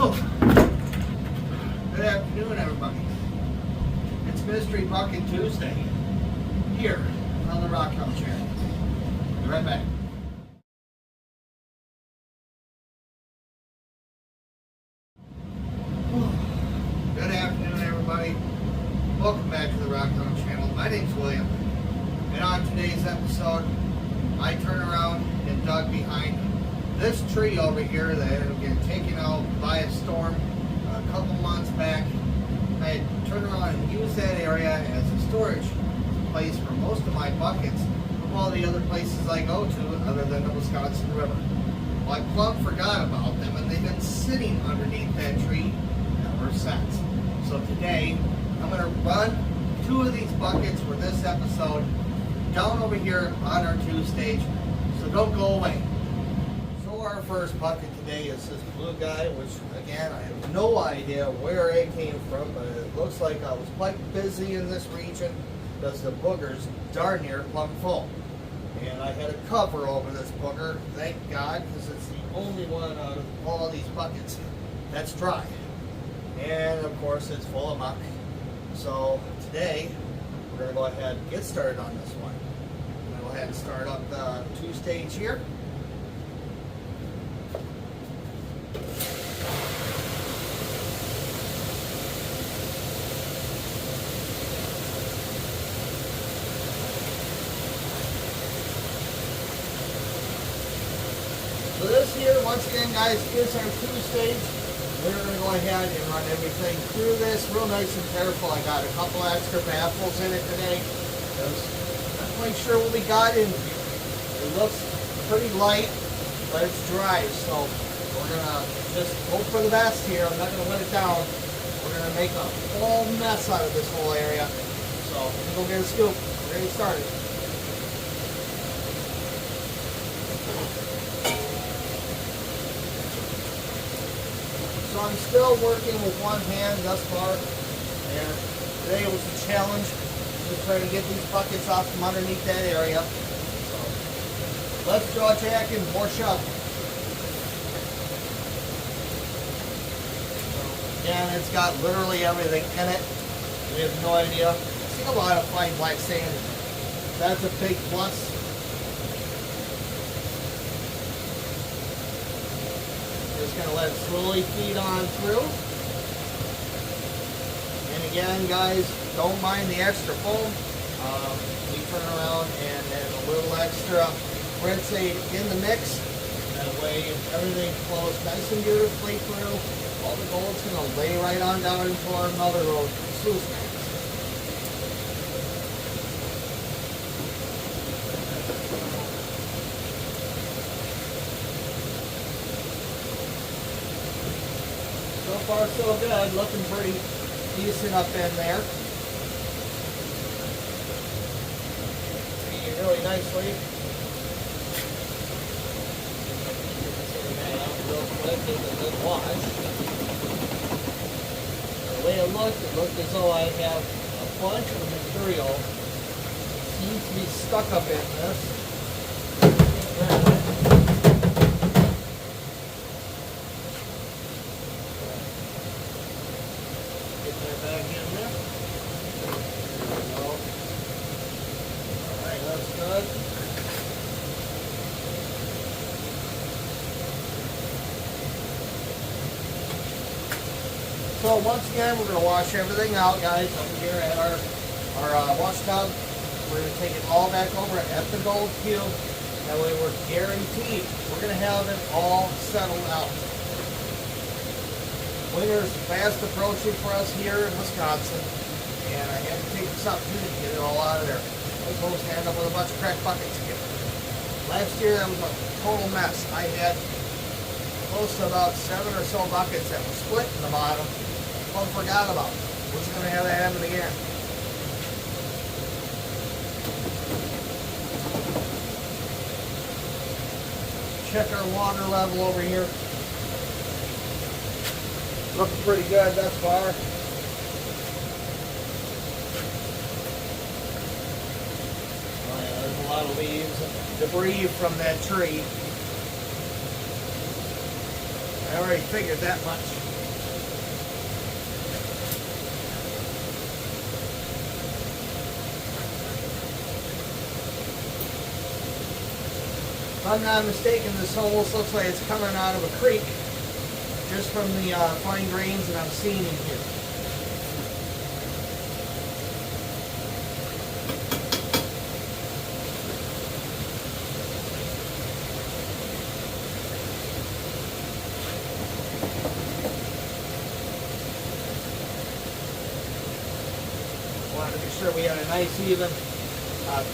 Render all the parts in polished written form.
Whew. Good afternoon, everybody. It's Mystery Bucket Tuesday here on the Rock House Channel. Be right back. Good afternoon, everybody. Welcome back to the Rock House Channel. My name's William, and on today's episode, I turn around and dug behind this tree over here that had been taken out by a storm a couple months back. I had turned around and used that area as a storage place for most of my buckets of all the other places I go to other than the Wisconsin River. Well, I plumb forgot about them, and they've been sitting underneath that tree ever since. So today, I'm going to run 2 of these buckets for this episode down over here on our 2 stage, so don't go away. So our first bucket today is this blue guy, which again, I have no idea where it came from, but it looks like I was quite busy in this region because the booger's darn near plumb full. And I had a cover over this booger, thank God, because it's the only one out of all these buckets that's dry. And of course, it's full of muck. So today, we're going to go ahead and get started on this one. I'm going to go ahead and start up the 2 stage here. So this here, once again, guys, is our 2 stage. We're going to go ahead and run everything through this real nice and careful. I got a couple extra baffles in it today. I'm not quite sure what we got in here. It looks pretty light, but it's dry. So we're going to just hope for the best here. I'm not going to let it down. We're going to make a whole mess out of this whole area. So let me go get a scoop. We're getting started. So I'm still working with one hand thus far, and today was a challenge to try to get these buckets off from underneath that area. So let's draw jack and more shove. So again, it's got literally everything in it. We have no idea. I see a lot of fine black sand. That's a big plus. Just going to let it slowly feed on through. And again, guys, don't mind the extra foam. We turn around and add a little extra rinse aid in the mix. That way, everything flows nice and beautifully through. All the gold's going to lay right on down into our mother road sluice tanks. So far so good, looking pretty decent up in there. Feeding really nicely. Real quick, give it a good wash. The way it looked as though I have a bunch of material seems to be stuck up in this. Back in there. Alright, that's good. So once again, we're going to wash everything out, guys, over here at our wash tub. We're going to take it all back over at the gold cube. That way we're guaranteed we're going to have it all settled out. Winter's fast approaching for us here in Wisconsin, and I had to take this opportunity to get it all out of there. I was supposed to end up with a bunch of cracked buckets again. Last year, that was a total mess. I had close to about 7 or so buckets that were split in the bottom. I forgot about it. Wasn't going to have that happen again. Check our water level over here. Looking pretty good thus far. Oh yeah, there's a lot of leaves and debris from that tree. I already figured that much. If I'm not mistaken, this almost looks like it's coming out of a creek, just from the fine grains that I'm seeing in here. Wanted to be sure we had a nice even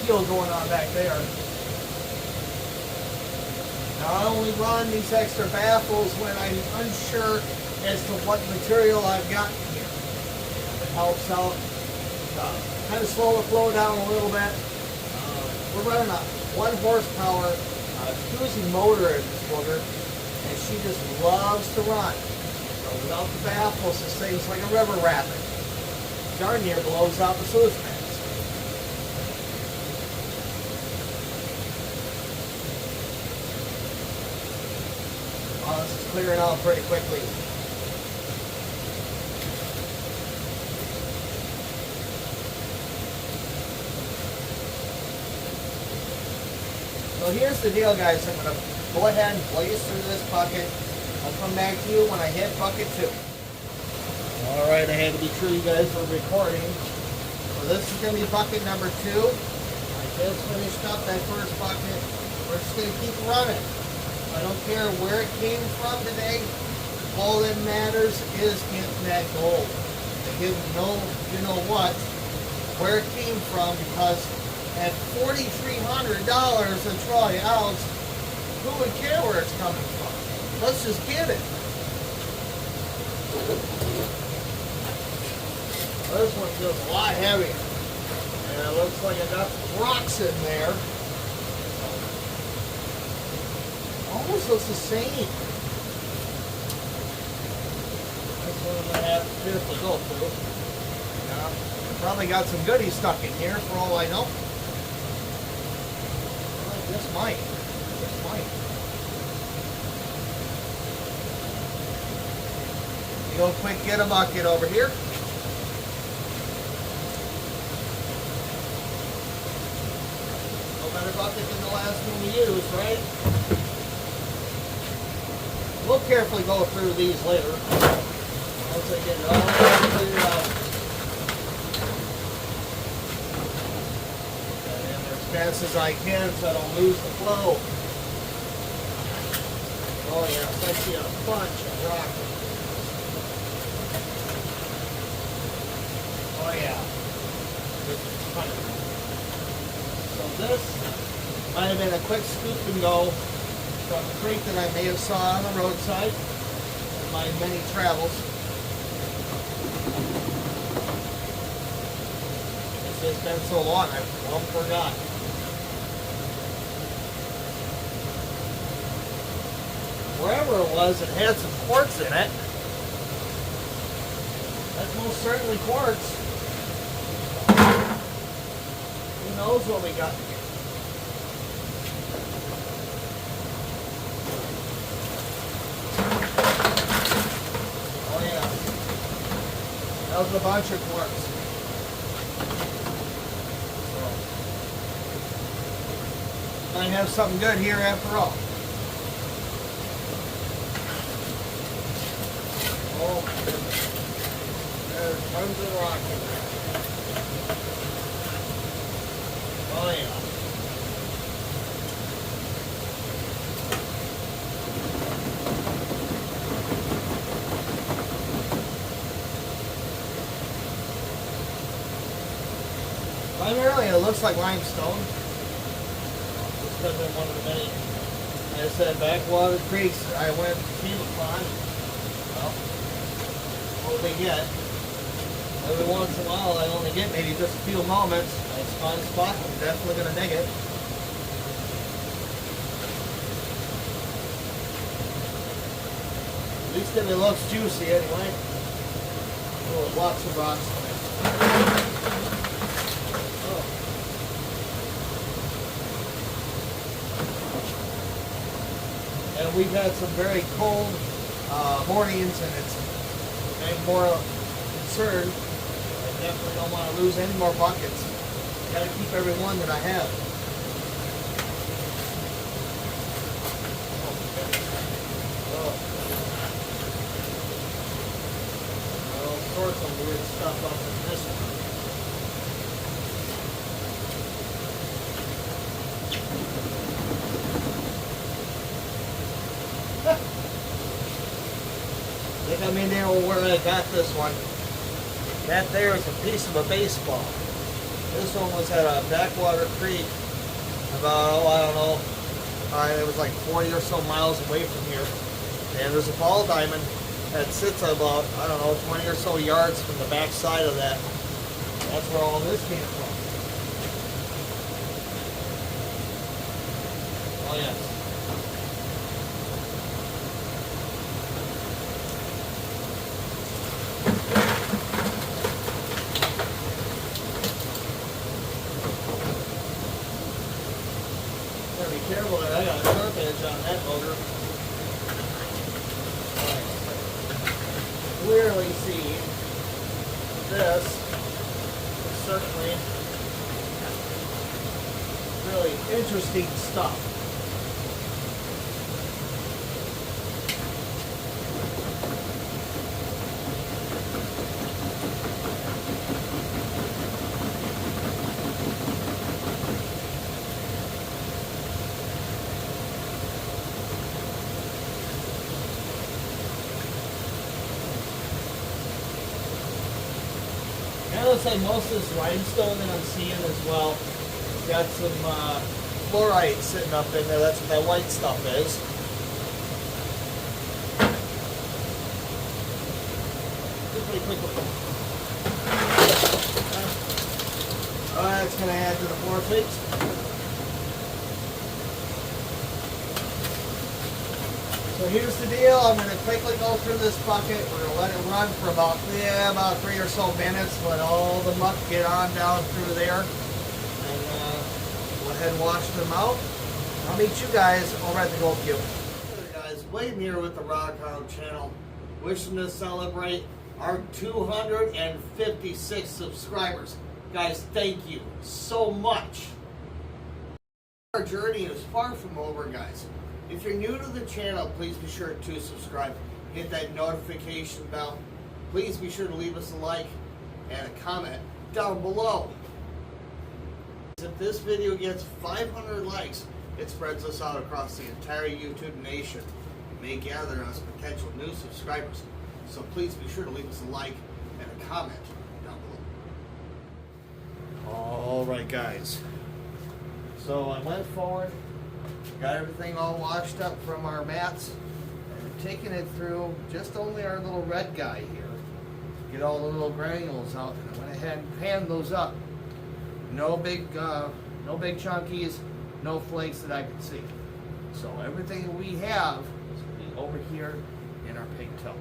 peel going on back there. Now I only run these extra baffles when I'm unsure as to what material I've got here. It helps out kind of slow the flow down a little bit. We're running a 1 horsepower Jacuzzi motor in this motor, and she just loves to run. So without the baffles, this thing's like a river rapid. Darn near blows out the sluice pads. Oh, this is clearing out pretty quickly. So here's the deal, guys. I'm going to go ahead and blaze through this bucket. I'll come back to you when I hit bucket 2. Alright, I had to be sure you guys were recording. So this is going to be bucket number 2. I just finished up that first bucket. We're just going to keep running. I don't care where it came from today. All that matters is getting that gold. I give no, you know what, where it came from, because at $4,300 a trolley ounce, who would care where it's coming from? Let's just get it. This one feels a lot heavier. And it looks like I got some rocks in there. Almost looks the same. This one I'm going to have to carefully go through. Yeah, probably got some goodies stuck in here for all I know. Well, this might. This might. You go quick, get a bucket over here. Better bucket than the last one we used, right? We'll carefully go through these later once I get it all cleared out. And as fast as I can so I don't lose the flow. Oh yeah, I see a bunch of rock. Oh yeah. This is funny. So this might have been a quick scoop and go from a creek that I may have saw on the roadside in my many travels. It's just been so long, I've almost forgot. Wherever it was, it had some quartz in it. That's most certainly quartz. Who knows what we got here? Oh yeah. That was a bunch of quartz. So, might have something good here after all. Oh, there's tons of rock in there. Oh yeah. Primarily it looks like limestone. This could have been one of the many, as I said, backwater creeks that I went to came upon. Well, what we get. Every once in a while I only get maybe just a few moments. Nice fun spot, I'm definitely going to dig it. At least if it looks juicy anyway. Oh, there's lots of rocks in it. Oh. And we've had some very cold mornings, and it's made more concerned. I definitely don't want to lose any more buckets. Got to keep every one that I have. stuff up in this one. I think I'm in there where I got this one. That there is a piece of a baseball. This one was at a backwater creek about, I don't know, it was like 40 or so miles away from here. And there's a ball diamond that sits about, I don't know, 20 or so yards from the back side of that. That's where all this came from. Oh yes. Gotta be careful there. I got a sharp edge on that motor. Clearly see this is certainly really interesting stuff. It looks like most of this limestone that I'm seeing as well. It's got some fluorite sitting up in there. That's what that white stuff is. Quickly. That's going to add to the floor plates. So here's the deal. I'm going to quickly go through this bucket. We're going to let it run for about 3 or so minutes. Let all the muck get on down through there. And go ahead and wash them out. I'll meet you guys over at the Gold Cube. Hey guys, William here with the Rockhound channel. Wishing to celebrate our 256 subscribers. Guys, thank you so much. Our journey is far from over, guys. If you're new to the channel, please be sure to subscribe. Hit that notification bell. Please be sure to leave us a like and a comment down below. If this video gets 500 likes, it spreads us out across the entire YouTube nation. It may gather us potential new subscribers. So please be sure to leave us a like and a comment down below. Alright guys, so I went forward, got everything all washed up from our mats, and taking it through just only our little red guy here. Get all the little granules out, and I went ahead and panned those up. No big chunkies, no flakes that I could see. So everything that we have is going to be over here in our pig toe.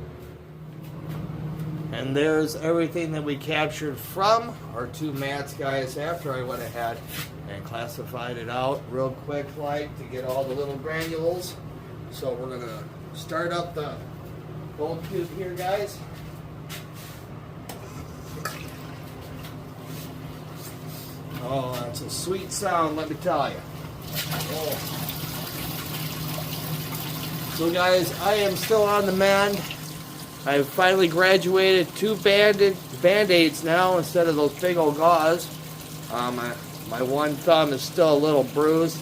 And there's everything that we captured from our two mats, guys, after I went ahead and classified it out real quick like to get all the little granules. So we're going to start up the Gold Cube here, guys. Oh, that's a sweet sound, let me tell you. Oh. So guys, I am still on the mend. I've finally graduated 2 Band-Aids now instead of those big old gauze. My one thumb is still a little bruised.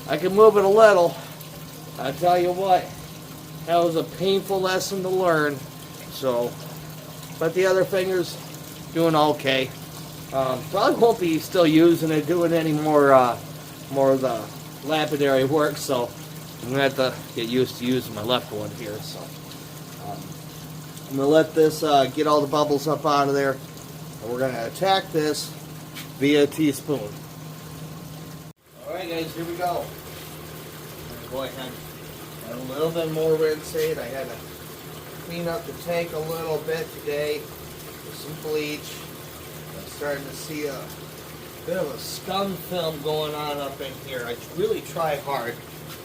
I can move it a little. I tell you what, that was a painful lesson to learn. So, but the other finger's doing okay. Probably won't be still using it, doing any more of the lapidary work. So I'm gonna have to get used to using my left one here. So. I'm going to let this get all the bubbles up out of there, and we're going to attack this via teaspoon. Alright guys, here we go. I'm going to go ahead and add a little bit more rinseade. I had to clean up the tank a little bit today with some bleach. I'm starting to see a bit of a scum film going on up in here. I really try hard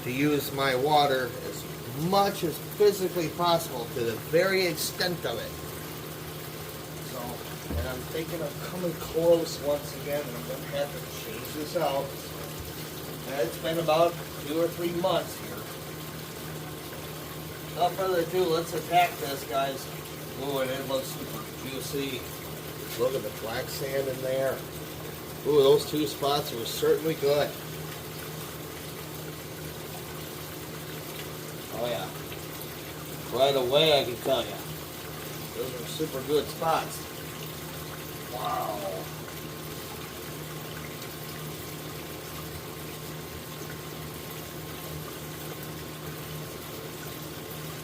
to use my water as much as physically possible to the very extent of it. So, and I'm thinking of coming close once again, and I'm going to have to change this out. And it's been about 2 or 3 months here. Without further ado, let's attack this, guys. Ooh, and it looks super juicy. Look at the black sand in there. Ooh, those two spots were certainly good. Oh yeah. Right away I can tell you. Those are super good spots. Wow.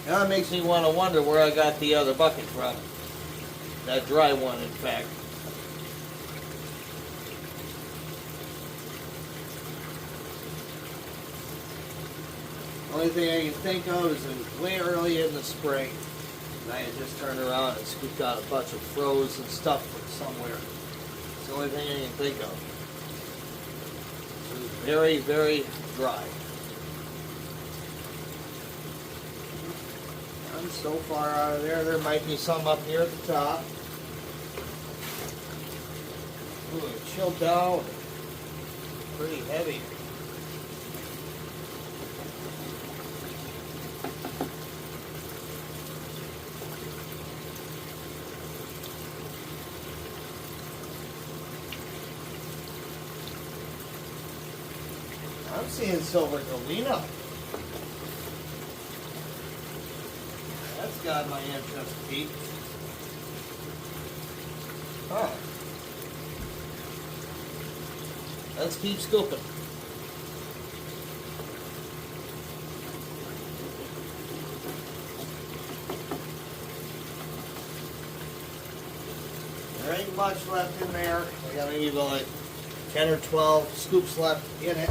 Now it makes me want to wonder where I got the other bucket from. That dry one, in fact. Only thing I can think of is way early in the spring, and I had just turned around and scooped out a bunch of frozen stuff from somewhere. It's the only thing I can think of. It was very, very dry. I'm so far out of there. There might be some up here at the top. Ooh, it chilled down. Pretty heavy. I'm seeing silver galena. That's got my interest peaked. Huh. Let's keep scooping. There ain't much left in there. I got maybe about like 10 or 12 scoops left in it.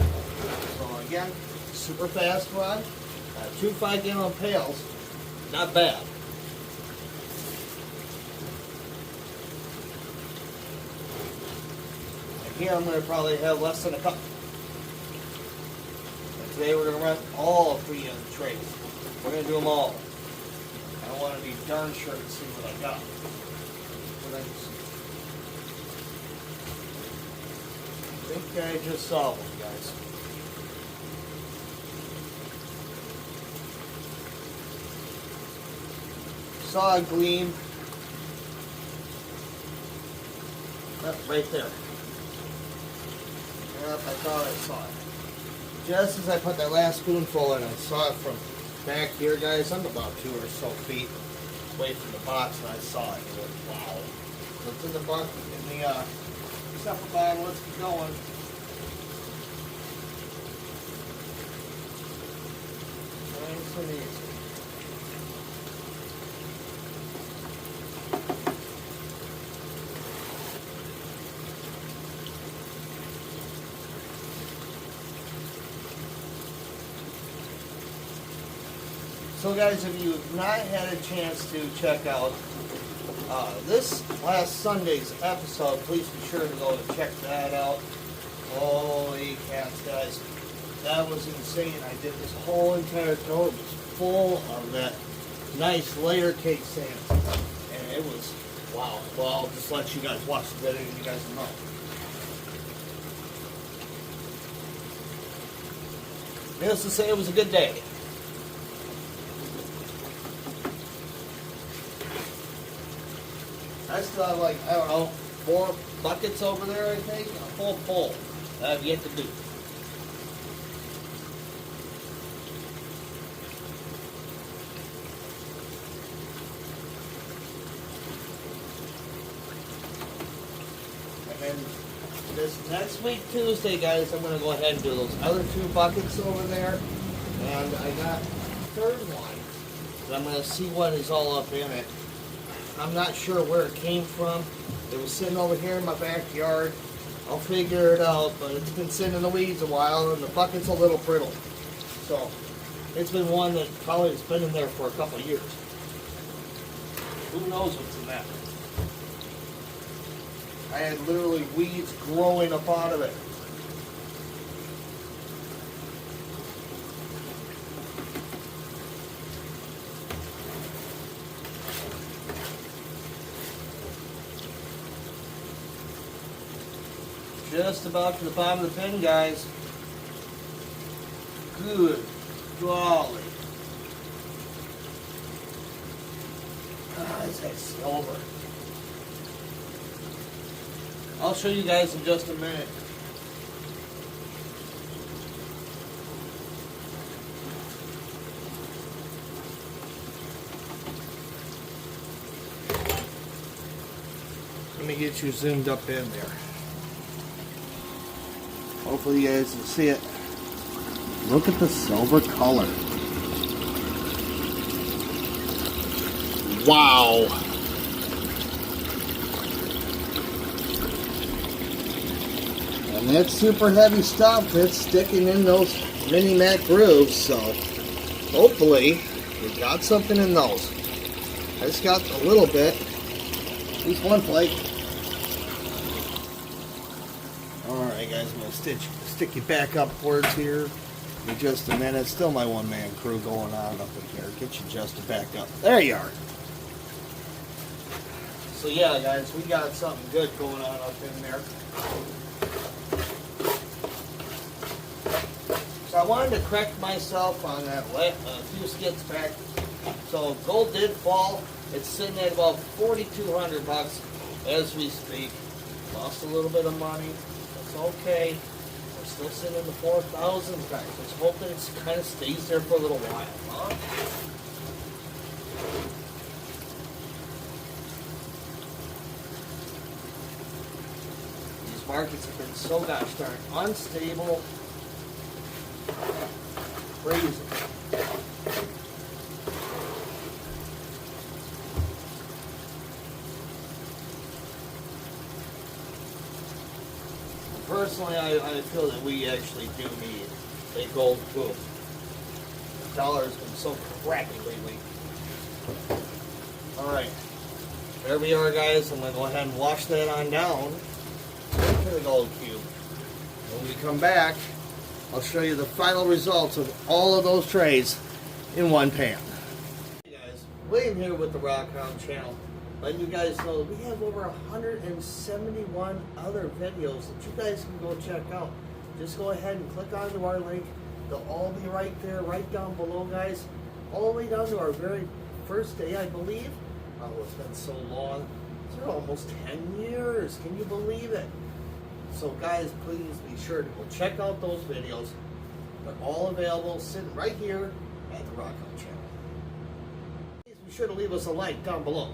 So again, super fast run. 2 5-gallon pails. Not bad. And here I'm going to probably have less than a cup. And today we're going to run all 3 of the trays. We're going to do them all. I want to be darn sure to see what I got. I think I just saw one, guys. Saw a gleam. Right there. Yep, I thought I saw it. Just as I put that last spoonful in, I saw it from back here, guys. I'm about 2 or so feet away from the box, and I saw it. I went, wow. So it's in the bucket, in the supper bottle. Let's keep going. Nice and easy. So guys, if you've not had a chance to check out this last Sunday's episode, please be sure to go and check that out. Holy cats, guys. That was insane. I did this whole entire tote. It was full of that nice layer cake sand. And it was, wow. Well, I'll just let you guys watch the video and you guys will know. Needless to say, it was a good day. I still have like, I don't know, 4 buckets over there, I think, and a full bowl that I've yet to do. And then this next week, Tuesday, guys, I'm going to go ahead and do those other 2 buckets over there. And I got a 3rd one that I'm going to see what is all up in it. I'm not sure where it came from. It was sitting over here in my backyard. I'll figure it out, but it's been sitting in the weeds a while, and the bucket's a little brittle. So, it's been one that probably has been in there for a couple of years. Who knows what's in that? I had literally weeds growing up out of it. Just about to the bottom of the bin, guys. Good golly. Ah, it's that silver. I'll show you guys in just a minute. Let me get you zoomed up in there. Hopefully you guys can see it. Look at the silver color. Wow. And that's super heavy stuff that's sticking in those mini-mat grooves, so hopefully we got something in those. I just got a little bit, at least one flake. Alright guys, I'm going to stick you back upwards here in just a minute. Still my one-man crew going on up in here. Get you adjusted back up. There you are. So yeah guys, we got something good going on up in there. So I wanted to correct myself on that a few skits back. So gold did fall. It's sitting at about $4,200 as we speak. Lost a little bit of money. That's okay. We're still sitting in the 4,000s, guys. Let's hope that it kind of stays there for a little while, huh? These markets have been so gosh darn unstable. Crazy. Personally, I feel that we actually do need a gold boom. The dollar has been so crappy lately. Alright, there we are guys. I'm going to go ahead and wash that on down into the gold cube. When we come back, I'll show you the final results of all of those trays in one pan. Hey guys, William here with the Rockhound channel. Letting you guys know that we have over 171 other videos that you guys can go check out. Just go ahead and click onto our link. They'll all be right there, right down below, guys. All the way down to our very first day, I believe. Oh, it's been so long. It's been almost 10 years. Can you believe it? So guys, please be sure to go check out those videos. They're all available, sitting right here at the Rockhound channel. Please be sure to leave us a like down below.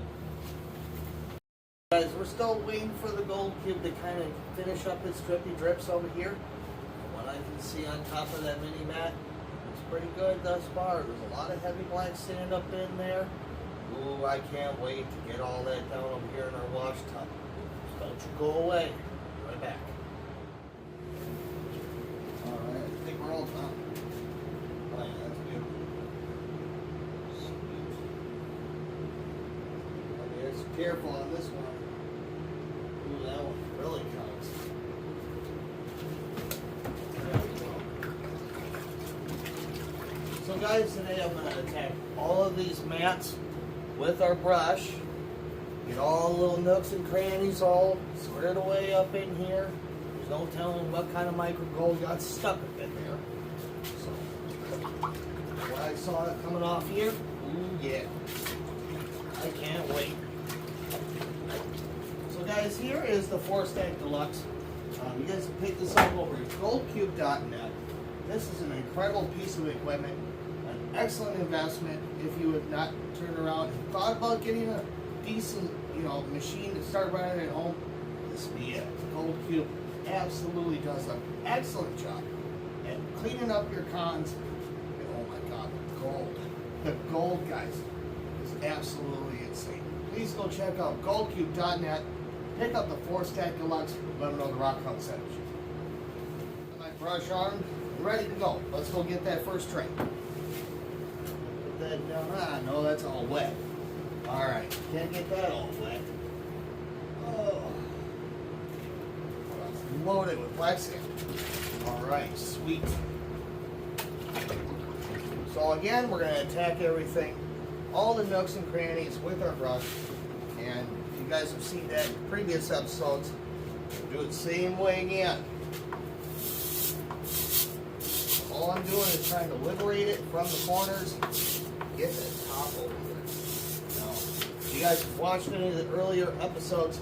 Guys, we're still waiting for the gold cube to kind of finish up its drippy drips over here. From what I can see on top of that mini mat, it's pretty good thus far. There's a lot of heavy black sand up in there. Ooh, I can't wait to get all that down over here in our wash tub. Just don't you go away. Right back. Alright, I think we're all done. Oh yeah, that's beautiful. Sweet. Okay, just careful on this one. Ooh, that one really counts. There we go. So guys, today I'm going to attack all of these mats with our brush. Get all the little nooks and crannies all squared away up in here. There's no telling what kind of micro gold got stuck up in there. So, when I saw it coming off here, ooh yeah. I can't wait. So guys, here is the 4-Stack Deluxe. You guys can pick this up over at goldcube.net. This is an incredible piece of equipment. An excellent investment if you have not turned around and thought about getting a decent, machine to start running at home. This would be it. Gold Cube absolutely does an excellent job at cleaning up your cons. And oh my God, the gold, guys, is absolutely insane. Please go check out goldcube.net. Pick up the 4-Stack Deluxe. Let them know the Rockhound sent you. My brush arm, ready to go. Let's go get that first tray. Put that down. Ah, no, that's all wet. Alright, can't get that all wet. Oh. Loaded with black sand. Alright, sweet. So again, we're going to attack everything, all the nooks and crannies with our brush. And if you guys have seen that in previous episodes, we'll do it the same way again. All I'm doing is trying to liberate it from the corners, get the top over here. Now, if you guys have watched any of the earlier episodes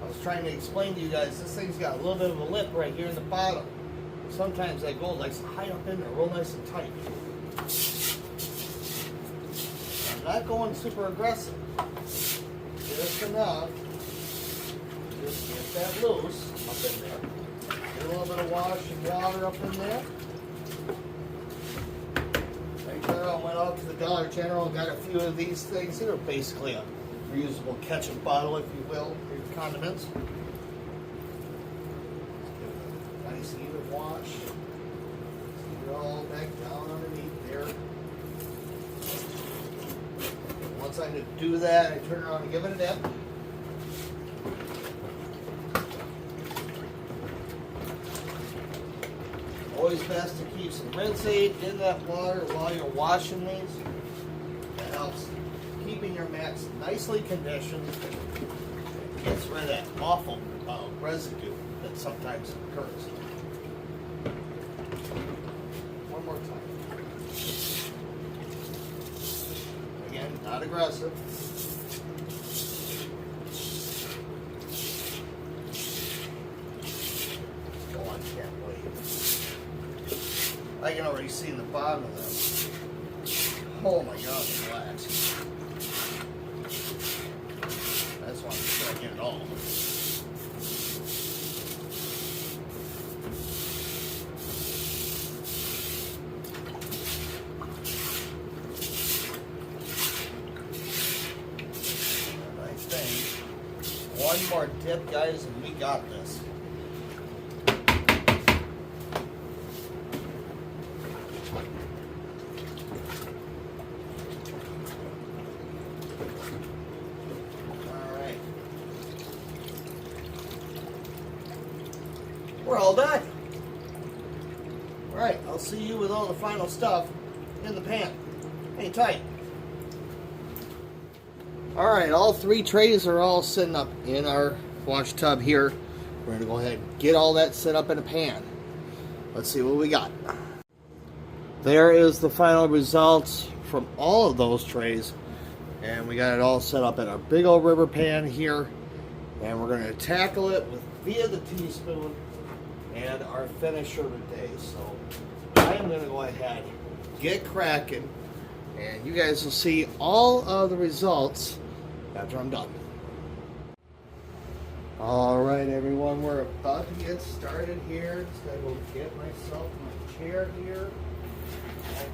I was trying to explain to you guys, this thing's got a little bit of a lip right here in the bottom. Sometimes that gold likes to hide up in there real nice and tight. I'm not going super aggressive. Just enough. Just get that loose up in there. Get a little bit of wash and water up in there. Right there, I went out to the Dollar General and got a few of these things. They're basically a reusable ketchup bottle, if you will, for your condiments. Nice even wash. See it all back down underneath there. Once I do that, I turn around and give it a dip. Always best to keep some rinse aid in that water while you're washing these. That helps keeping your mats nicely conditioned. It gets rid of that awful residue that sometimes occurs. One more time. Again, not aggressive. Oh, I can't wait. I can already see the bottom of this. Oh my God, relax. That's why I'm trying to get it all. Nice thing. One more dip, guys, and we got this. We're all done. Alright, I'll see you with all the final stuff in the pan. Hang tight. Alright, all three trays are all sitting up in our wash tub here. We're going to go ahead and get all that set up in a pan. Let's see what we got. There is the final results from all of those trays. And we got it all set up in our big old rubber pan here. And we're going to tackle it via the teaspoon and our finisher today. So I am going to go ahead, get cracking, and you guys will see all of the results after I'm done. Alright everyone, we're about to get started here. Just gotta go get myself my chair here. Alright.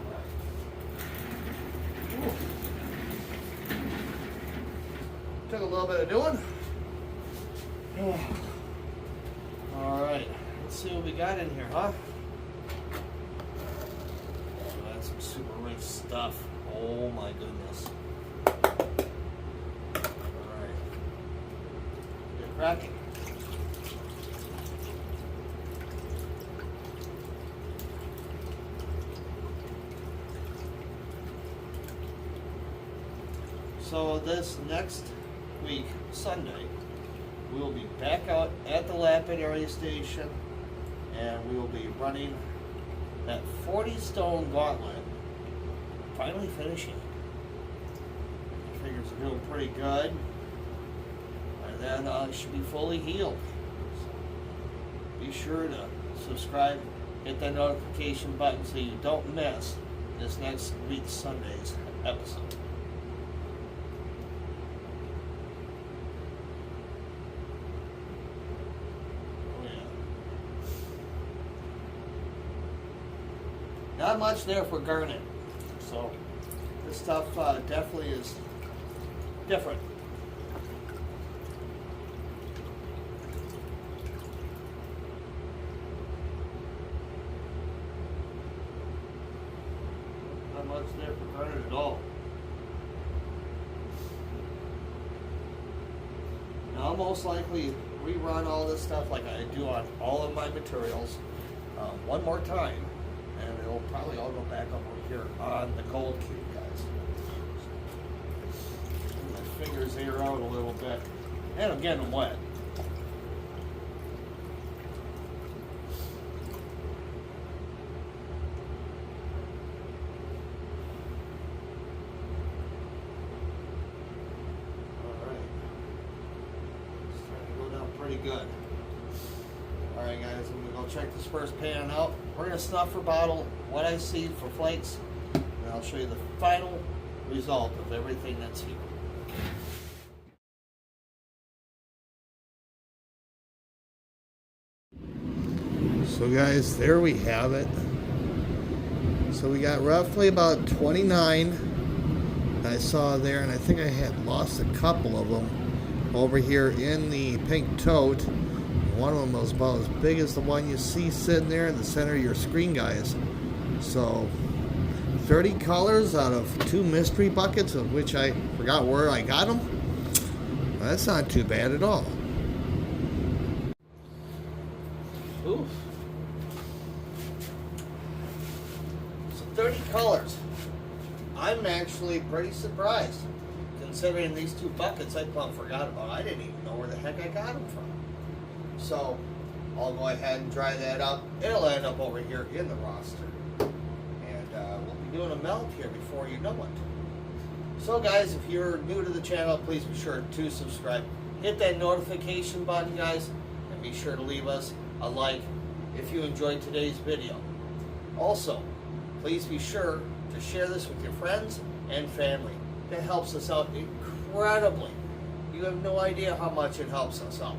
Took a little bit of doing. Alright, let's see what we got in here, huh? Oh, that's some super rich stuff. Oh my goodness. Alright. Get cracking. So this next week, Sunday, we will be back out at the lapidary station, and we will be running that 40 stone gauntlet, finally finishing. The fingers are doing pretty good, and then it should be fully healed. So be sure to subscribe, hit that notification button so you don't miss this next week's Sunday's episode. Not much there for garnet, so this stuff definitely is different. Not much there for garnet at all. Now I'll most likely rerun all this stuff like I do on all of my materials one more time. And it'll probably all go back over here on the cold cube, guys. My fingers air out a little bit. And I'm getting them wet. Alright. Just trying to go down Alright guys, I'm gonna go check this first pan out. We're gonna stuff or bottle what I see for flakes, and I'll show you the final result of everything that's here. So guys, there we have it. So we got roughly about 29 I saw there, and I think I had lost a couple of them over here in the pink tote. One of them was about as big as the one you see sitting there in the center of your screen, guys. So 30 colors out of 2 mystery buckets, of which I forgot where I got them. That's not too bad at all. Oof. So 30 colors. I'm actually pretty surprised, considering these 2 buckets I plumb forgot about. I didn't even know where the heck I got them from. So I'll go ahead and dry that up. It'll end up over here in the roster. And we'll be doing a melt here before you know it. So guys, if you're new to the channel, please be sure to subscribe. Hit that notification button, guys, and be sure to leave us a like if you enjoyed today's video. Also, please be sure to share this with your friends and family. That helps us out incredibly. You have no idea how much it helps us out.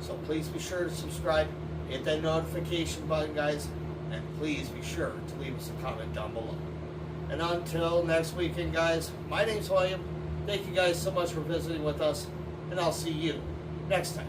So please be sure to subscribe, hit that notification button, guys, and please be sure to leave us a comment down below. And until next weekend, guys, my name's William. Thank you guys so much for visiting with us, and I'll see you next time.